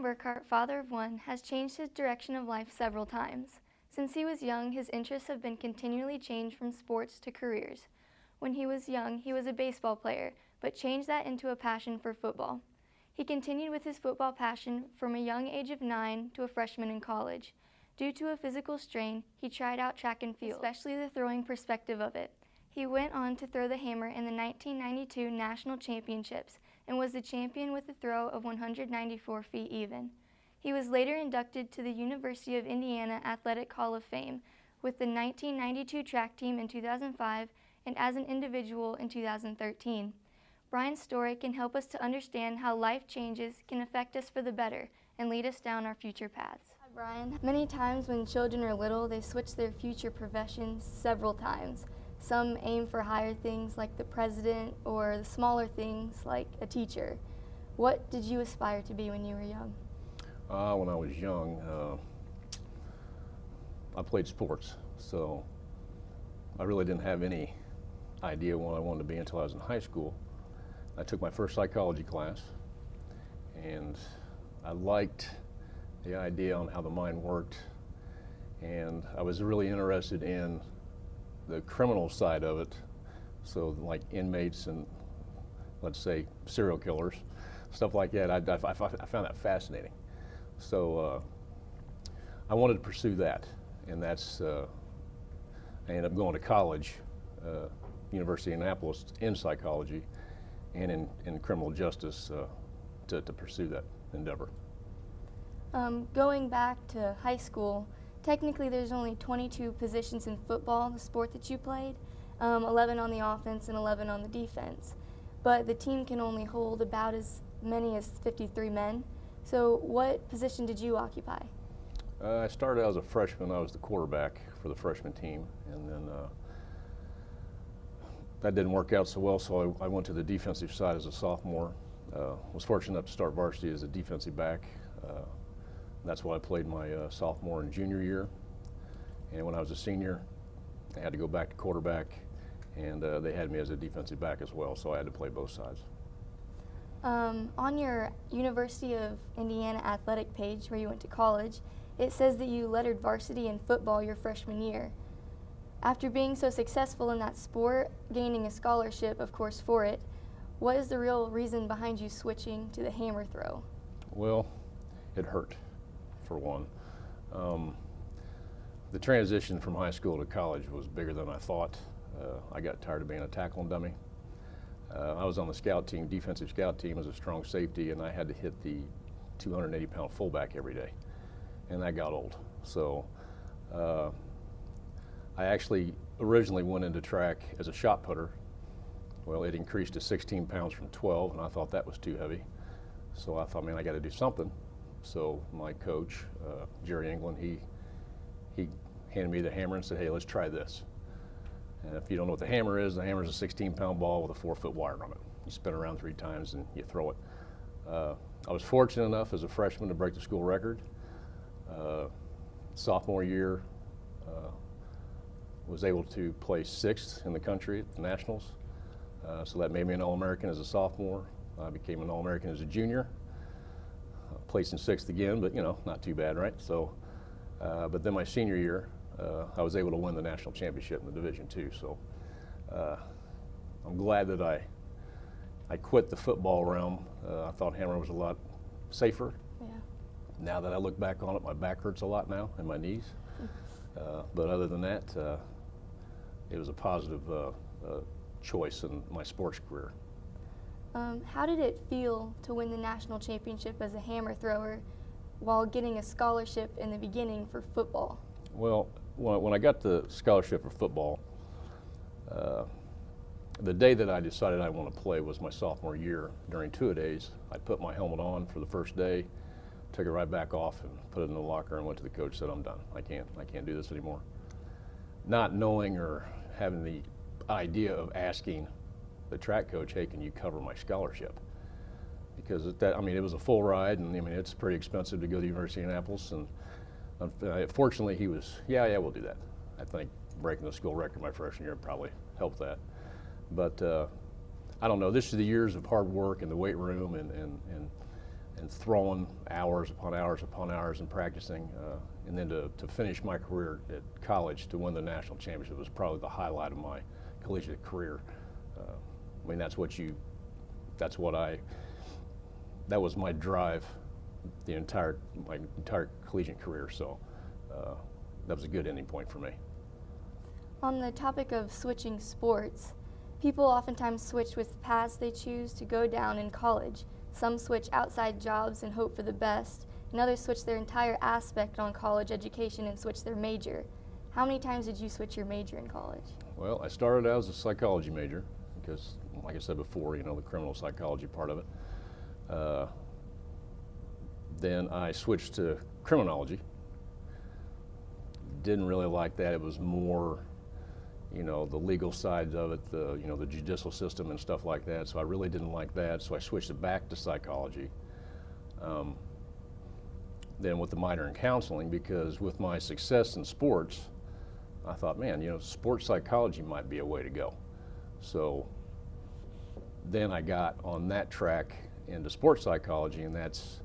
Burkhart, father of one, has changed his direction of life several times. Since he was young, his interests have been continually changed from sports to careers. When he was young, he was a baseball player, but changed that into a passion for football. He continued with his football passion from a young age of 9 to a freshman in college. Due to a physical strain, he tried out track and field, especially the throwing perspective of it. He went on to throw the hammer in the 1992 National Championships and was the champion with a throw of 194 feet even. He was later inducted to the University of Indiana Athletic Hall of Fame with the 1992 track team in 2005 and as an individual in 2013. Brian's story can help us to understand how life changes can affect us for the better and lead us down our future paths. Hi, Brian. Many times when children are little, they switch their future professions several times. Some aim for higher things like the president or the smaller things like a teacher. What did you aspire to be when you were young? When I was young, I played sports, so I really didn't have any idea what I wanted to be until I was in high school. I took my first psychology class, and I liked the idea on how the mind worked, and I was really interested in the criminal side of it, so like inmates and, let's say, serial killers, stuff like that. I found that fascinating. So I wanted to pursue that, and that's, I ended up going to college, University of Annapolis, in psychology and in criminal justice to pursue that endeavor. Going back to high school, technically there's only 22 positions in football, the sport that you played, 11 on the offense and 11 on the defense. But the team can only hold about as many as 53 men. So what position did you occupy? I started out as a freshman. I was the quarterback for the freshman team, and then that didn't work out so well, so I went to the defensive side as a sophomore. Was fortunate enough to start varsity as a defensive back. That's what I played my sophomore and junior year. And when I was a senior, I had to go back to quarterback, and they had me as a defensive back as well, so I had to play both sides. On your University of Indiana athletic page where you went to college, it says that you lettered varsity in football your freshman year. After being so successful in that sport, gaining a scholarship, of course, for it, what is the real reason behind you switching to the hammer throw? Well, it hurt, for one. The transition from high school to college was bigger than I thought. I got tired of being a tackling dummy. I was on the scout team, defensive scout team as a strong safety, and I had to hit the 280-pound fullback every day, and that got old. So I actually originally went into track as a shot putter. Well, it increased to 16 pounds from 12, and I thought that was too heavy. So I thought, man, I got to do something. So my coach, Jerry England, he handed me the hammer and said, hey, let's try this. And if you don't know what the hammer is a 16-pound ball with a 4-foot wire on it. You spin around 3 times and you throw it. I was fortunate enough as a freshman to break the school record. Sophomore year, was able to place 6th in the country at the Nationals. So that made me an All-American as a sophomore. I became an All-American as a junior. Placing 6th again, but not too bad, right? So, but then my senior year, I was able to win the national championship in the Division II. So I'm glad that I quit the football realm. I thought hammer was a lot safer. Yeah. Now that I look back on it, my back hurts a lot now and my knees. But other than that, it was a positive choice in my sports career. How did it feel to win the national championship as a hammer thrower while getting a scholarship in the beginning for football? Well, when I got the scholarship for football, the day that I decided I want to play was my sophomore year. During two-a-days, I put my helmet on for the first day, took it right back off and put it in the locker and went to the coach and said, I'm done. I can't do this anymore. Not knowing or having the idea of asking the track coach, hey, can you cover my scholarship? Because it was a full ride, and it's pretty expensive to go to the University of Annapolis, and fortunately he was, yeah, we'll do that. I think breaking the school record my freshman year probably helped that. But I don't know, this is the years of hard work in the weight room and and throwing hours upon hours upon hours and practicing, and then to finish my career at college to win the national championship was probably the highlight of my collegiate career. I mean, that was my drive my entire collegiate career, so that was a good ending point for me. On the topic of switching sports, people oftentimes switch with paths they choose to go down in college. Some switch outside jobs and hope for the best, and others switch their entire aspect on college education and switch their major. How many times did you switch your major in college? Well, I started out as a psychology major because, like I said before, the criminal psychology part of it. Then I switched to criminology. Didn't really like that. It was more, the legal side of it, the judicial system and stuff like that. So I really didn't like that. So I switched it back to psychology. Then with the minor in counseling, because with my success in sports, I thought, man, sports psychology might be a way to go. So then I got on that track into sports psychology, and that's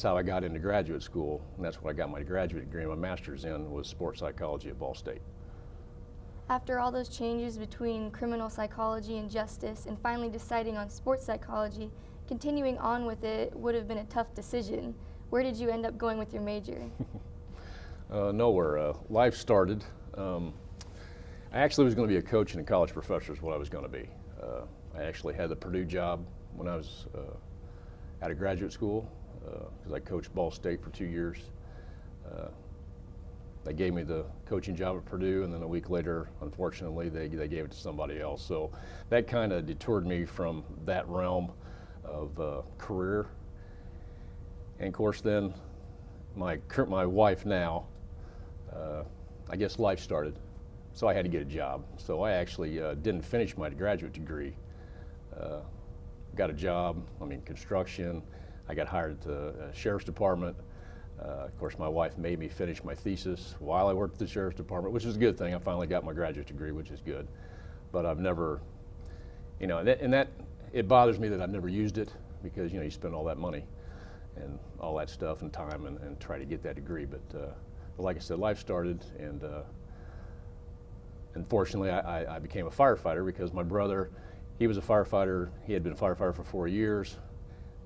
how I got into graduate school, and that's what I got my graduate degree. My master's in was sports psychology at Ball State. After all those changes between criminal psychology and justice, and finally deciding on sports psychology, continuing on with it would have been a tough decision. Where did you end up going with your major? Nowhere. Life started. I actually was going to be a coach and a college professor is what I was going to be. I actually had the Purdue job when I was out of graduate school because I coached Ball State for 2 years. They gave me the coaching job at Purdue, and then a week later, unfortunately, they gave it to somebody else. So that kind of detoured me from that realm of career. And of course, then my wife now, I guess life started, so I had to get a job. So I actually didn't finish my graduate degree. Got a job, construction. I got hired at the Sheriff's Department. Of course, my wife made me finish my thesis while I worked at the Sheriff's Department, which is a good thing. I finally got my graduate degree, which is good. But I've never, it bothers me that I've never used it because, you spend all that money and all that stuff and time and try to get that degree. But like I said, life started, and unfortunately, I became a firefighter because my brother, he was a firefighter. He had been a firefighter for 4 years.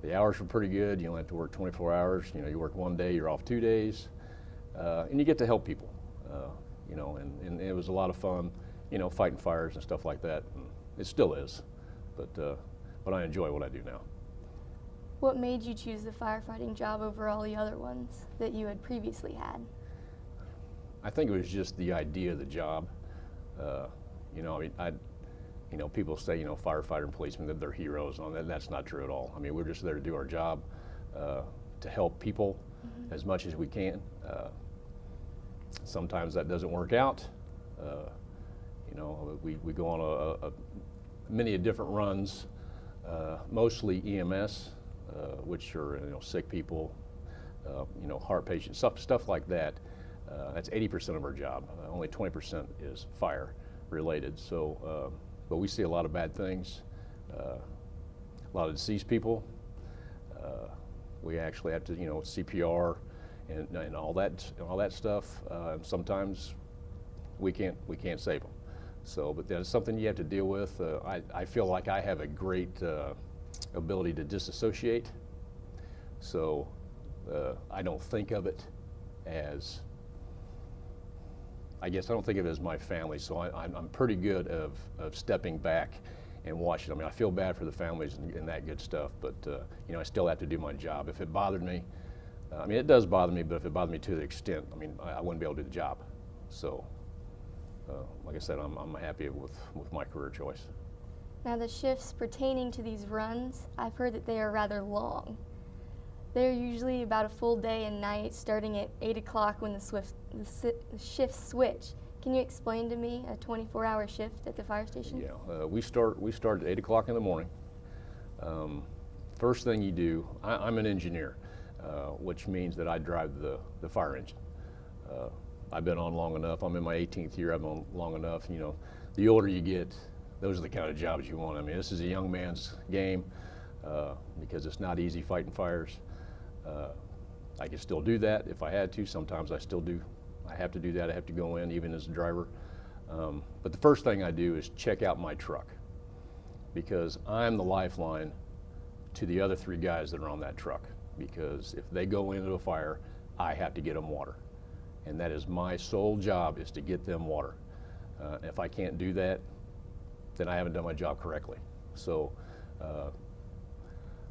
The hours were pretty good. You only have to work 24 hours. You work 1 day, you're off 2 days, and you get to help people. And it was a lot of fun, fighting fires and stuff like that. And it still is, but I enjoy what I do now. What made you choose the firefighting job over all the other ones that you had previously had? I think it was just the idea of the job. People say, firefighter and policemen, that they're heroes, and that's not true at all. We're just there to do our job, to help people as much as we can. Sometimes that doesn't work out. We go on many different runs, mostly EMS, which are sick people, heart patients, stuff like that. That's 80% of our job. Only 20% is fire related. So, but we see a lot of bad things, a lot of deceased people. We actually have to, CPR and all that stuff. Sometimes we can't save them. So, but that's something you have to deal with. I feel like I have a great ability to disassociate. So I don't think of it as, I don't think of it as my family. So I'm pretty good of stepping back and watching. I feel bad for the families and that good stuff, but I still have to do my job. If it bothered me, it does bother me, but if it bothered me to the extent, I wouldn't be able to do the job. So, like I said, I'm happy with my career choice. Now, the shifts pertaining to these runs, I've heard that they are rather long. They're usually about a full day and night, starting at 8 o'clock when the shifts switch. Can you explain to me a 24-hour shift at the fire station? Yeah, we start at 8 o'clock in the morning. First thing you do, I'm an engineer, which means that I drive the fire engine. I've been on long enough. I'm in my 18th year. I've been on long enough. The older you get, those are the kind of jobs you want. This is a young man's game. because it's not easy fighting fires. I can still do that if I had to. Sometimes I still do. I have to do that. I have to go in even as a driver. But the first thing I do is check out my truck, because I'm the lifeline to the other 3 guys that are on that truck. Because if they go into a fire, I have to get them water. And that is my sole job, is to get them water. If I can't do that, then I haven't done my job correctly. So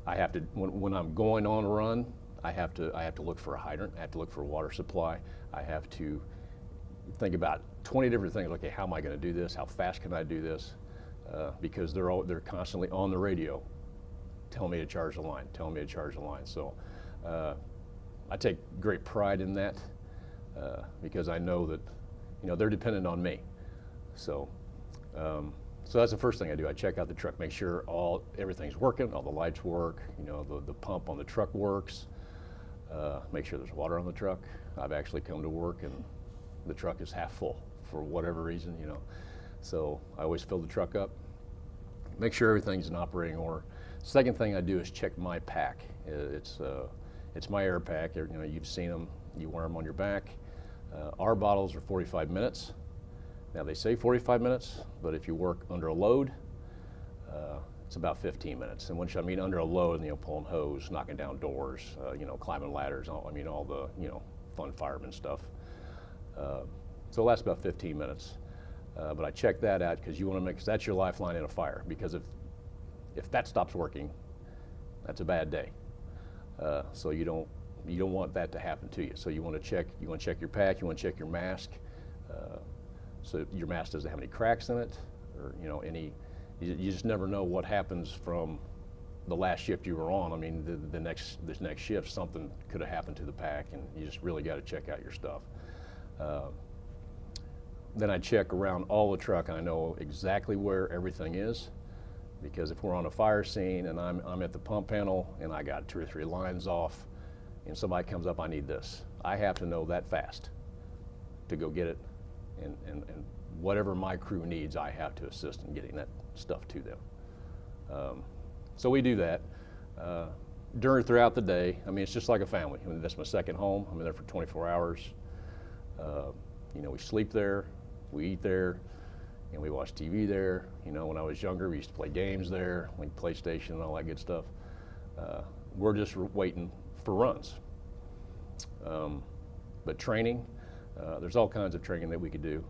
I have to, when I'm going on a run, I have to look for a hydrant. I have to look for a water supply. I have to think about 20 different things. Okay, how am I going to do this? How fast can I do this? Because they're constantly on the radio, telling me to charge the line, telling me to charge the line. So I take great pride in that, because I know that, you know, they're dependent on me. So so that's the first thing I do. I check out the truck, make sure everything's working, all the lights work, you know, the pump on the truck works, make sure there's water on the truck. I've actually come to work and the truck is half full for whatever reason, you know. So I always fill the truck up, make sure everything's in operating order. Second thing I do is check my pack. It's my air pack. You know, you've seen them. You wear them on your back. Our bottles are 45 minutes. Now they say 45 minutes, but if you work under a load, it's about 15 minutes. And which I mean under a load, you know, pulling hose, knocking down doors, you know, climbing ladders. I mean all the, you know, fun fireman stuff. So it lasts about 15 minutes. But I check that out because you want to make, that's your lifeline in a fire. Because if that stops working, that's a bad day. So you don't want that to happen to you. So you want to check your pack, you want to check your mask. So your mask doesn't have any cracks in it, or you know, you just never know what happens from the last shift you were on. I mean, this next shift, something could have happened to the pack, and you just really got to check out your stuff. Then I check around all the truck, and I know exactly where everything is, because if we're on a fire scene and I'm at the pump panel and I got 2 or 3 lines off, and somebody comes up, I need this. I have to know that fast to go get it, and whatever my crew needs, I have to assist in getting that stuff to them. So we do that. Throughout the day, I mean, it's just like a family. I mean, that's my second home. I'm there for 24 hours. You know, we sleep there, we eat there, and we watch TV there. You know, when I was younger, we used to play games there, like PlayStation and all that good stuff. We're just waiting for runs. But training, there's all kinds of training that we could do.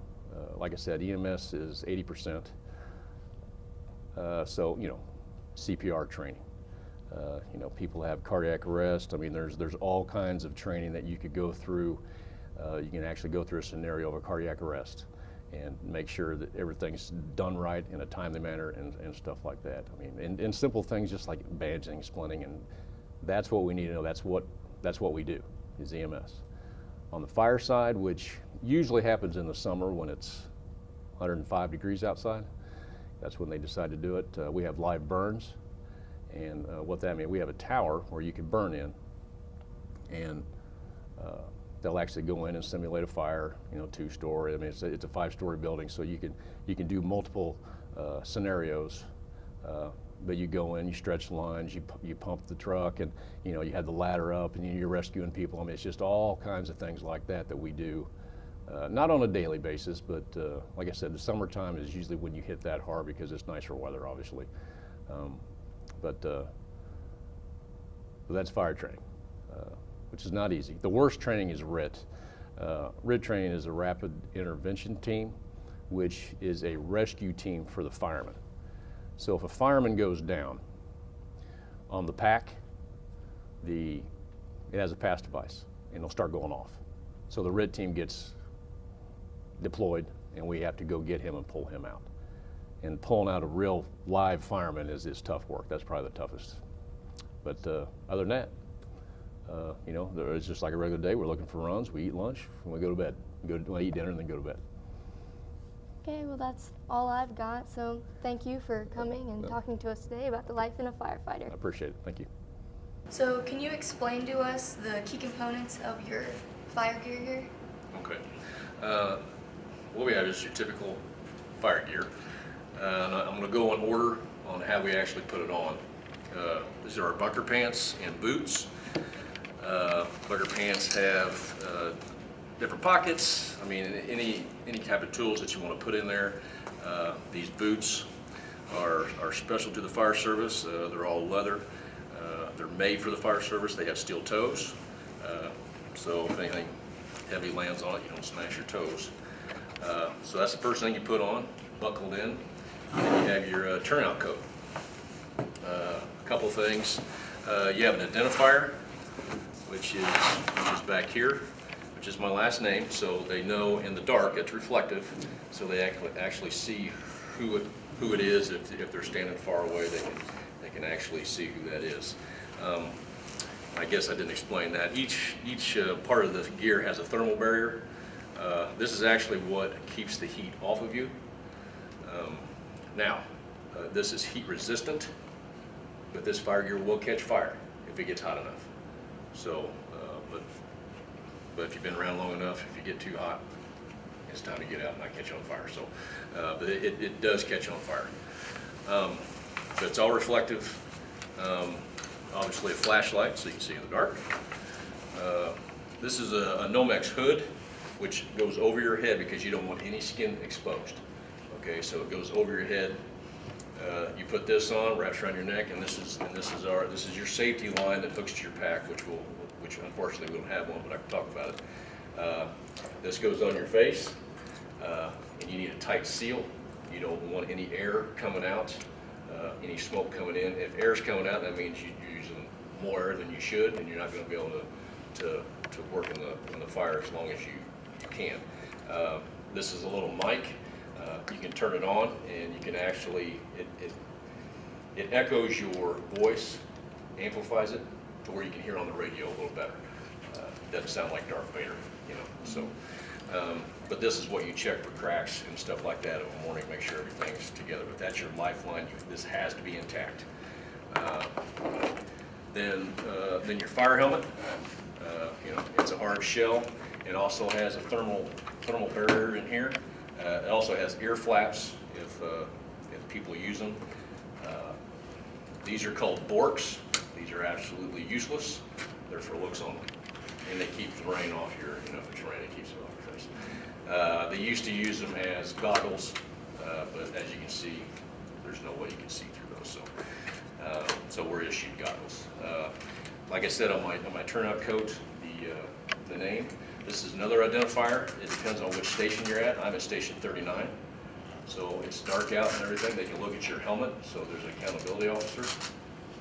Like I said, EMS is 80%. So, you know, CPR training. You know, people have cardiac arrest. I mean, there's all kinds of training that you could go through. You can actually go through a scenario of a cardiac arrest and make sure that everything's done right in a timely manner and stuff like that. I mean, and simple things just like bandaging, splinting, and that's what we need to know. That's what we do, is EMS. On the fire side, which usually happens in the summer when it's 105 degrees outside, that's when they decide to do it. We have live burns, and what that means, we have a tower where you can burn in, and they'll actually go in and simulate a fire, you know, 2-story. I mean, it's a 5-story building, so you can do multiple scenarios. But you go in, you stretch lines, you pump the truck, and you know, you have the ladder up, and you're rescuing people. I mean, it's just all kinds of things like that we do, not on a daily basis, but like I said, the summertime is usually when you hit that hard because it's nicer weather, obviously. But that's fire training, which is not easy. The worst training is RIT. RIT training is a rapid intervention team, which is a rescue team for the firemen. So if a fireman goes down, on the pack, it has a pass device, and it'll start going off. So the RIT team gets deployed, and we have to go get him and pull him out. And pulling out a real live fireman is tough work. That's probably the toughest. But other than that, you know, it's just like a regular day. We're looking for runs, we eat lunch, and we go to bed. We eat dinner and then go to bed. Okay, well that's all I've got, so thank you for coming and talking to us today about the life in a firefighter. I appreciate it, thank you. So can you explain to us the key components of your fire gear here? Okay. What we have is your typical fire gear. I'm going to go in order on how we actually put it on. These are our bunker pants and boots. Bunker pants have different pockets. I mean, any type of tools that you want to put in there. These boots are special to the fire service. They're all leather. They're made for the fire service. They have steel toes. So if anything heavy lands on it, you don't smash your toes. So that's the first thing you put on, buckled in. And you have your turnout coat. A couple things. You have an identifier, which is back here, which is my last name, so they know in the dark it's reflective, so they actually see who it is. If they're standing far away, they can actually see who that is. I guess I didn't explain that. Each part of the gear has a thermal barrier. This is actually what keeps the heat off of you. Now, this is heat resistant, but this fire gear will catch fire if it gets hot enough. So, but if you've been around long enough, if you get too hot, it's time to get out and not catch on fire. So, but it does catch on fire. So it's all reflective. Obviously a flashlight so you can see in the dark. This is a Nomex hood, which goes over your head because you don't want any skin exposed. Okay, so it goes over your head. You put this on, wraps around your neck, and this is your safety line that hooks to your pack, which unfortunately we don't have one, but I can talk about it. This goes on your face, and you need a tight seal. You don't want any air coming out, any smoke coming in. If air's coming out, that means you're using more air than you should, and you're not going to be able to work in the fire as long as you can. This is a little mic. You can turn it on, and you can actually, it echoes your voice, amplifies it to where you can hear on the radio a little better. It doesn't sound like Darth Vader, you know. So, but this is what you check for cracks and stuff like that in the morning, make sure everything's together. But that's your lifeline. This has to be intact. Then your fire helmet. You know, it's a hard shell. It also has a thermal barrier in here. It also has ear flaps if people use them. These are called Borks. These are absolutely useless. They're for looks only, and they keep the rain off your. You know, if it's raining, it keeps it off your face. They used to use them as goggles, but as you can see, there's no way you can see through those. So we're issued goggles. Like I said on my turnout coat, the name. This is another identifier. It depends on which station you're at. I'm at station 39. So it's dark out and everything. They can look at your helmet. So there's an accountability officer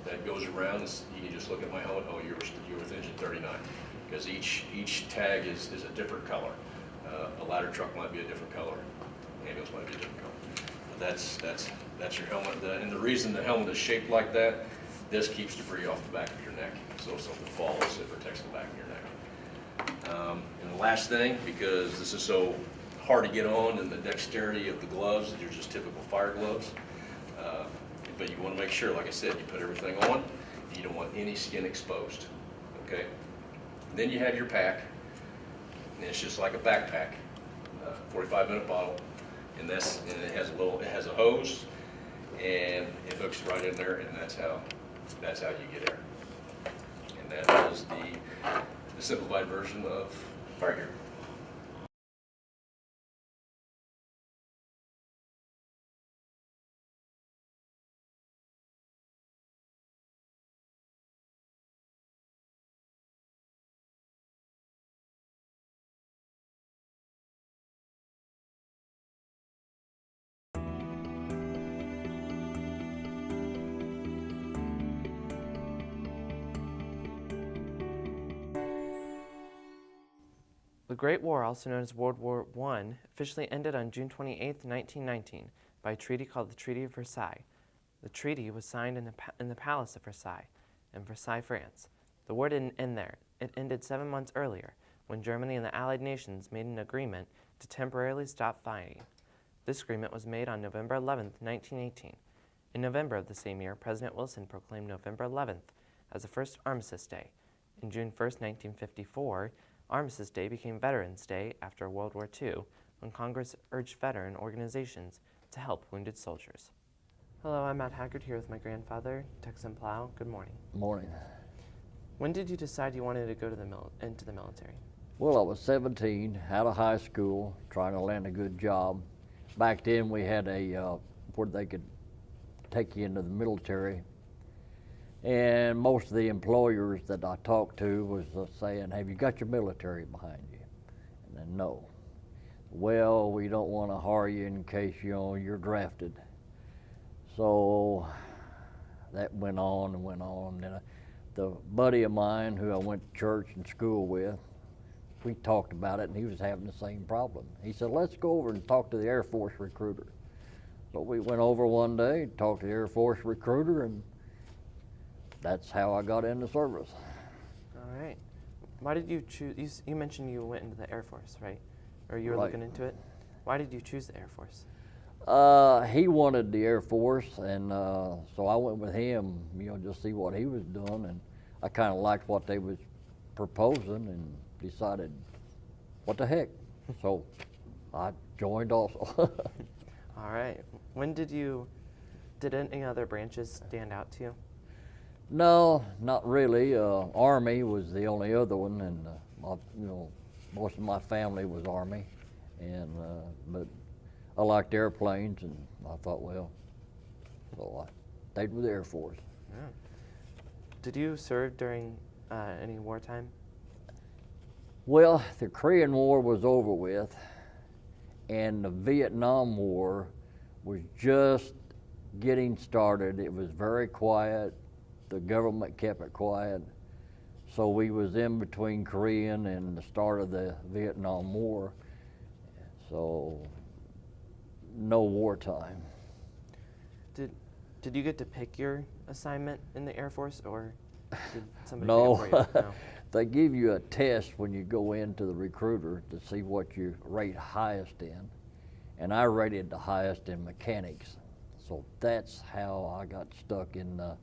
that goes around. You can just look at my helmet. Oh, you're with engine 39. Because each tag is a different color. A ladder truck might be a different color. Ambulance might be a different color. But that's your helmet. And the reason the helmet is shaped like that, this keeps debris off the back of your neck. So if something falls, it protects the back of your neck. And the last thing, because this is so hard to get on, and the dexterity of the gloves, they're just typical fire gloves. But you want to make sure, like I said, you put everything on, and you don't want any skin exposed. Okay? And then you have your pack, and it's just like a backpack, 45-minute bottle, and it has a hose, and it hooks right in there, and that's how you get air. And that is the simplified version of fire gear. The Great War, also known as World War I, officially ended on June 28, 1919, by a treaty called the Treaty of Versailles. The treaty was signed in the Palace of Versailles, in Versailles, France. The war didn't end there. It ended 7 months earlier, when Germany and the Allied nations made an agreement to temporarily stop fighting. This agreement was made on November 11, 1918. In November of the same year, President Wilson proclaimed November 11th as the first Armistice Day. In June 1, 1954, Armistice Day became Veterans Day after World War II, when Congress urged veteran organizations to help wounded soldiers. Hello, I'm Matt Haggard here with my grandfather, Texan Plow. Good morning. Morning. When did you decide you wanted to go to into the military? Well, I was 17, out of high school, trying to land a good job. Back then we had where they could take you into the military. And most of the employers that I talked to was saying, have you got your military behind you? And then no. Well, we don't want to hire you in case you're drafted. So that went on and went on. And the buddy of mine who I went to church and school with, we talked about it, and he was having the same problem. He said, let's go over and talk to the Air Force recruiter. So we went over one day, talked to the Air Force recruiter, and that's how I got into service. All right. Why did you choose, you mentioned you went into the Air Force, right? Or you were Right. looking into it. Why did you choose the Air Force? He wanted the Air Force, and so I went with him, just see what he was doing, and I kind of liked what they was proposing and decided, what the heck? So I joined also. All right. Did any other branches stand out to you? No, not really. Army was the only other one, and most of my family was Army, and but I liked airplanes, and I thought, well, so I stayed with the Air Force. Yeah. Did you serve during any wartime? Well, the Korean War was over with, and the Vietnam War was just getting started. It was very quiet. The government kept it quiet. So we was in between Korean and the start of the Vietnam War. So no wartime. Did you get to pick your assignment in the Air Force, or did somebody No. pick it for you? No. They give you a test when you go into the recruiter to see what you rate highest in. And I rated the highest in mechanics. So that's how I got stuck in the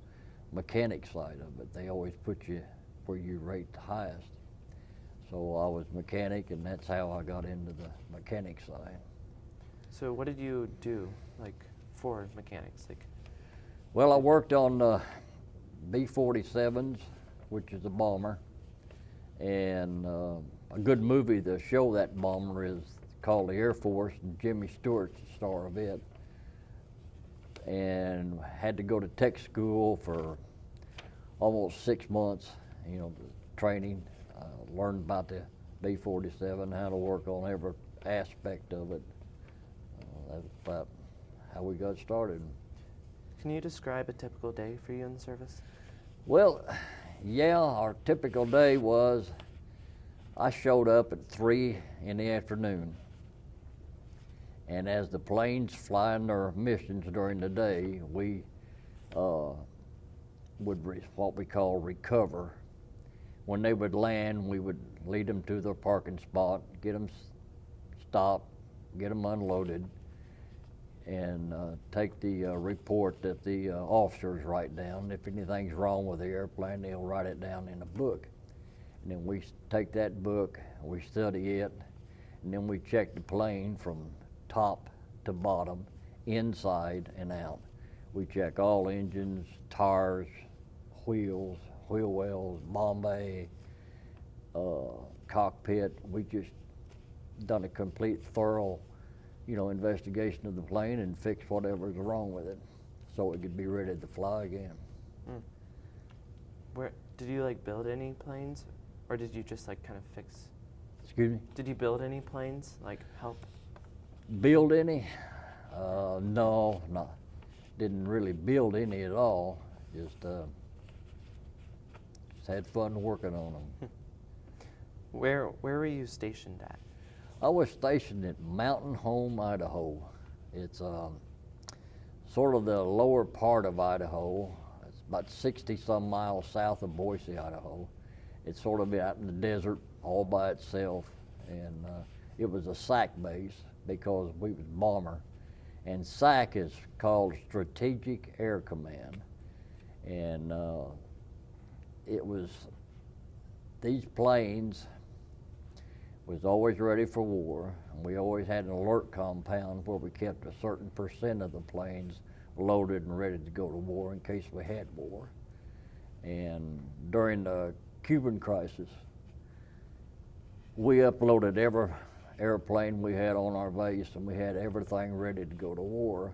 mechanic side of it. They always put you where you rate the highest. So I was mechanic, and that's how I got into the mechanic side. So what did you do, for mechanics? Well, I worked on the B-47s, which is a bomber, and a good movie to show that bomber is called The Air Force, and Jimmy Stewart's the star of it. And had to go to tech school for almost 6 months, the training. Learned about the B-47, how to work on every aspect of it. That's about how we got started. Can you describe a typical day for you in the service? Well, yeah, our typical day was I showed up at 3 in the afternoon. And as the planes flying their missions during the day, we would what we call recover. When they would land, we would lead them to their parking spot, get them stopped, get them unloaded, and take the report that the officers write down. If anything's wrong with the airplane, they'll write it down in a book. And then we take that book, we study it, and then we check the plane from top to bottom, inside and out. We check all engines, tires, wheels, wheel wells, bomb bay, cockpit. We just done a complete, thorough, investigation of the plane and fix whatever's wrong with it, so it could be ready to fly again. Where did you build any planes, or did you just kind of fix? Excuse me? Did you build any planes? Help? Build any? No, didn't really build any at all. Just had fun working on them. Where were you stationed at? I was stationed at Mountain Home, Idaho. It's sort of the lower part of Idaho. It's about 60-some miles south of Boise, Idaho. It's sort of out in the desert all by itself, and it was a SAC base because we was bomber. And SAC is called Strategic Air Command, and these planes was always ready for war. And we always had an alert compound where we kept a certain percent of the planes loaded and ready to go to war in case we had war. And during the Cuban crisis, we uploaded every airplane we had on our base, and we had everything ready to go to war.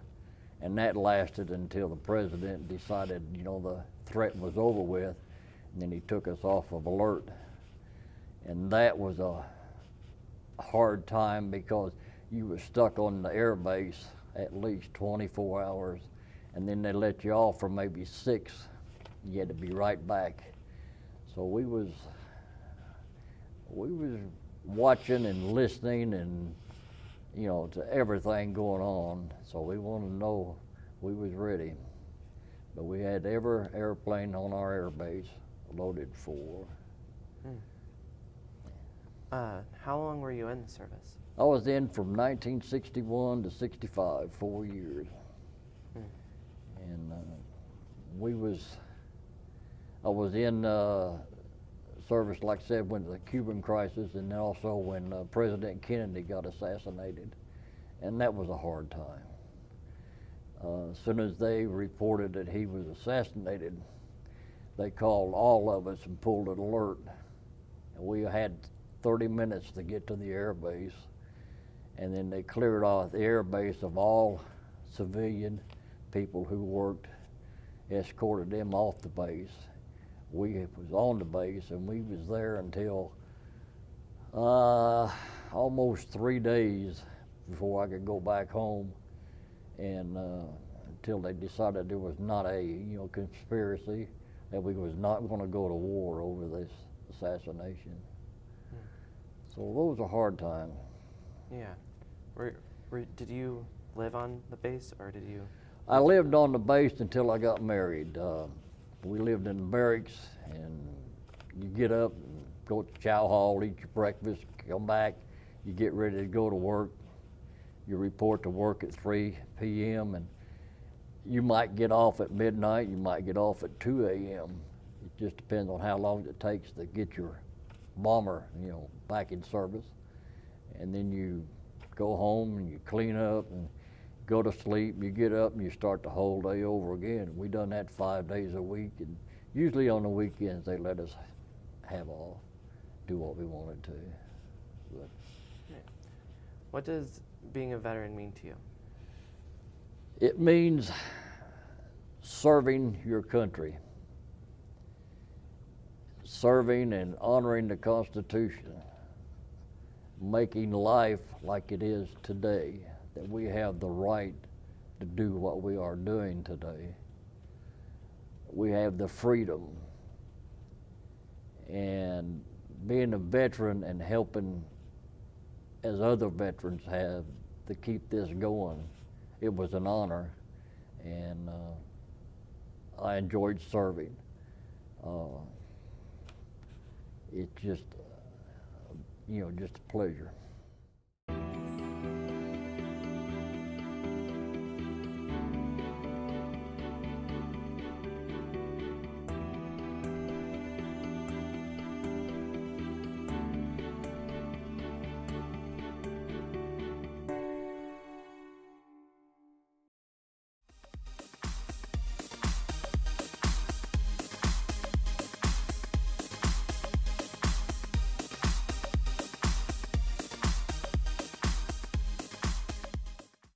And that lasted until the president decided, you know, the threat was over with, and then he took us off of alert. And that was a hard time because you were stuck on the air base at least 24 hours, and then they let you off for maybe 6. You had to be right back. So we was watching and listening and, you know, to everything going on. So we wanted to know we was ready. But we had every airplane on our air base loaded for. How long were you in the service? I was in from 1961 to 65, 4 years. And I was in service, like I said, when the Cuban crisis, and then also when President Kennedy got assassinated. And that was a hard time. As soon as they reported that he was assassinated, they called all of us and pulled an alert. And we had 30 minutes to get to the air base, and then they cleared off the air base of all civilian people who worked, escorted them off the base. We was on the base, and we was there until almost 3 days before I could go back home, and until they decided there was not a, you know, conspiracy, that we was not going to go to war over this assassination. So it was a hard time. Yeah. Did you live on the base, or did you? I lived on the base until I got married. We lived in the barracks, and you get up and go to chow hall, eat your breakfast, come back, you get ready to go to work. You report to work at 3 p.m. and you might get off at midnight, you might get off at 2 a.m. It just depends on how long it takes to get your bomber, you know, back in service. And then you go home and you clean up and go to sleep, you get up and you start the whole day over again. We done that 5 days a week, and usually on the weekends they let us have off, do what we wanted to. But what does being a veteran mean to you? it means serving your country, serving and honoring the Constitution, making life like it is today, that we have the right to do what we are doing today. We have the freedom, and being a veteran and helping as other veterans have to keep this going, it was an honor, and I enjoyed serving. It's just, just a pleasure.